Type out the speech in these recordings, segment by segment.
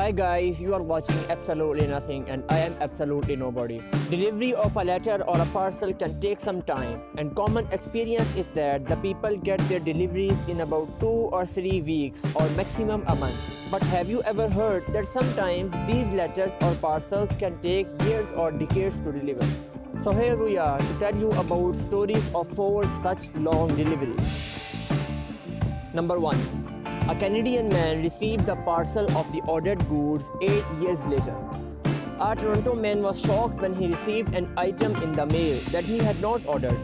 Hi guys, you are watching Absolutely Nothing and I am absolutely nobody. Delivery of a letter or a parcel can take some time, and common experience is that the people get their deliveries in about 2 or 3 weeks or maximum a month. But have you ever heard that sometimes these letters or parcels can take years or decades to deliver? So here we are to tell you about stories of 4 such long deliveries. Number 1. A Canadian man received the parcel of the ordered goods 8 years later. A Toronto man was shocked when he received an item in the mail that he had not ordered.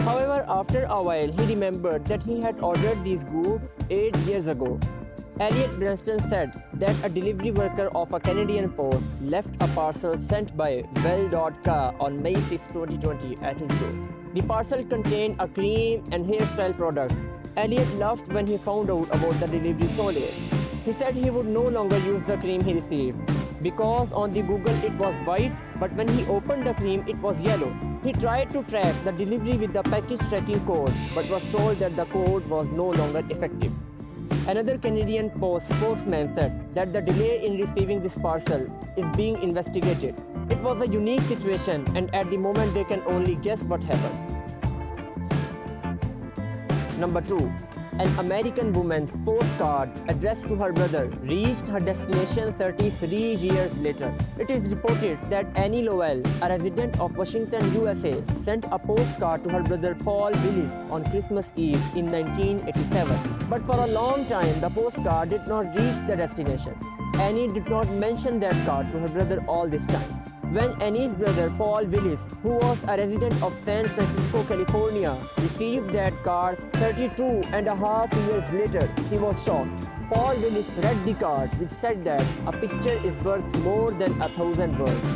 However, after a while, he remembered that he had ordered these goods 8 years ago. Elliot Branston said that a delivery worker of a Canadian Post left a parcel sent by Well.ca on May 6, 2020 at his door. The parcel contained a cream and hairstyle products. Elliot laughed when he found out about the delivery so late. He said he would no longer use the cream he received because on the Google it was white, but when he opened the cream it was yellow. He tried to track the delivery with the package tracking code but was told that the code was no longer effective. Another Canadian Post spokesman said that the delay in receiving this parcel is being investigated. It was a unique situation and at the moment they can only guess what happened. Number 2. An American woman's postcard addressed to her brother reached her destination 33 years later. It is reported that Annie Lowell, a resident of Washington, USA, sent a postcard to her brother Paul Willis on Christmas Eve in 1987. But for a long time, the postcard did not reach the destination. Annie did not mention that card to her brother all this time. When Annie's brother Paul Willis, who was a resident of San Francisco, California, received that card 32 and a half years later, she was shocked. Paul Willis read the card, which said that a picture is worth more than 1,000 words.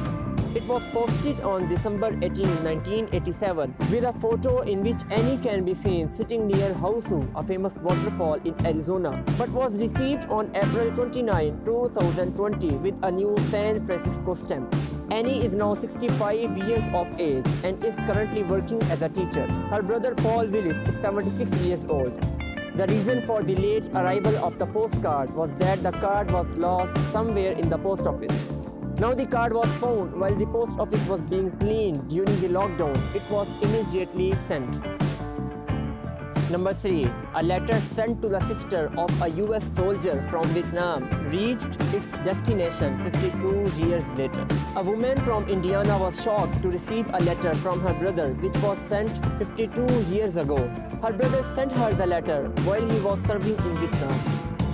It was posted on December 18, 1987, with a photo in which Annie can be seen sitting near Hausu, a famous waterfall in Arizona, but was received on April 29, 2020 with a new San Francisco stamp. Annie is now 65 years of age and is currently working as a teacher. Her brother Paul Willis is 76 years old. The reason for the late arrival of the postcard was that the card was lost somewhere in the post office. Now the card was found while the post office was being cleaned during the lockdown. It was immediately sent. Number 3. A letter sent to the sister of a US soldier from Vietnam reached its destination 52 years later. A woman from Indiana was shocked to receive a letter from her brother which was sent 52 years ago. Her brother sent her the letter while he was serving in Vietnam.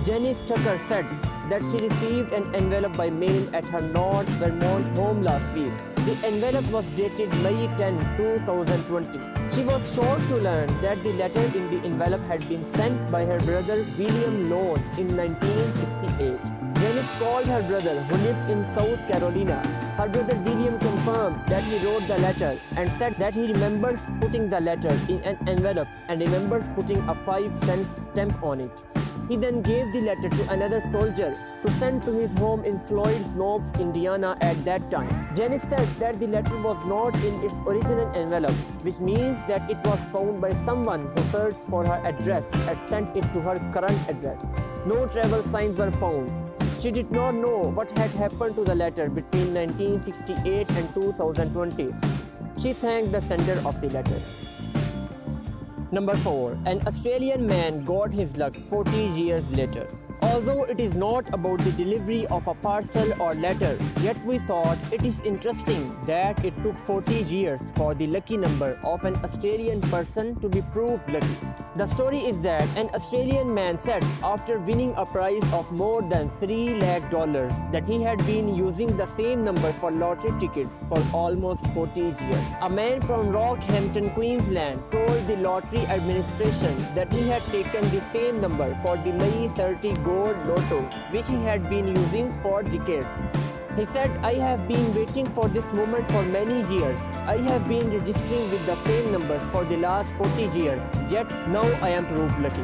Janice Tucker said that she received an envelope by mail at her North Vermont home last week. The envelope was dated May 10, 2020. She was shocked to learn that the letter in the envelope had been sent by her brother William Lone in 1968. Janice called her brother, who lives in South Carolina. Her brother William confirmed that he wrote the letter and said that he remembers putting the letter in an envelope and remembers putting a 5-cent stamp on it. He then gave the letter to another soldier to send to his home in Floyd Knobs, Indiana at that time. Janice said that the letter was not in its original envelope, which means that it was found by someone who searched for her address and sent it to her current address. No travel signs were found. She did not know what had happened to the letter between 1968 and 2020. She thanked the sender of the letter. Number 4. An Australian man got his luck 40 years later. Although it is not about the delivery of a parcel or letter, yet we thought it is interesting that it took 40 years for the lucky number of an Australian person to be proved lucky. The story is that an Australian man said after winning a prize of more than $3 lakh that he had been using the same number for lottery tickets for almost 40 years. A man from Rockhampton, Queensland told the lottery administration that he had taken the same number for the May 30 Gold Lotto, which he had been using for decades. He said, "I have been waiting for this moment for many years. I have been registering with the same numbers for the last 40 years, yet now I am proved lucky."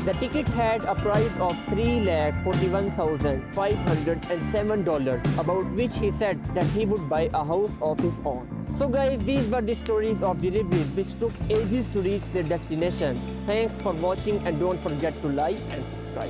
The ticket had a price of $3,41,507, about which he said that he would buy a house of his own. So guys, these were the stories of deliveries which took ages to reach their destination. Thanks for watching and don't forget to like and subscribe.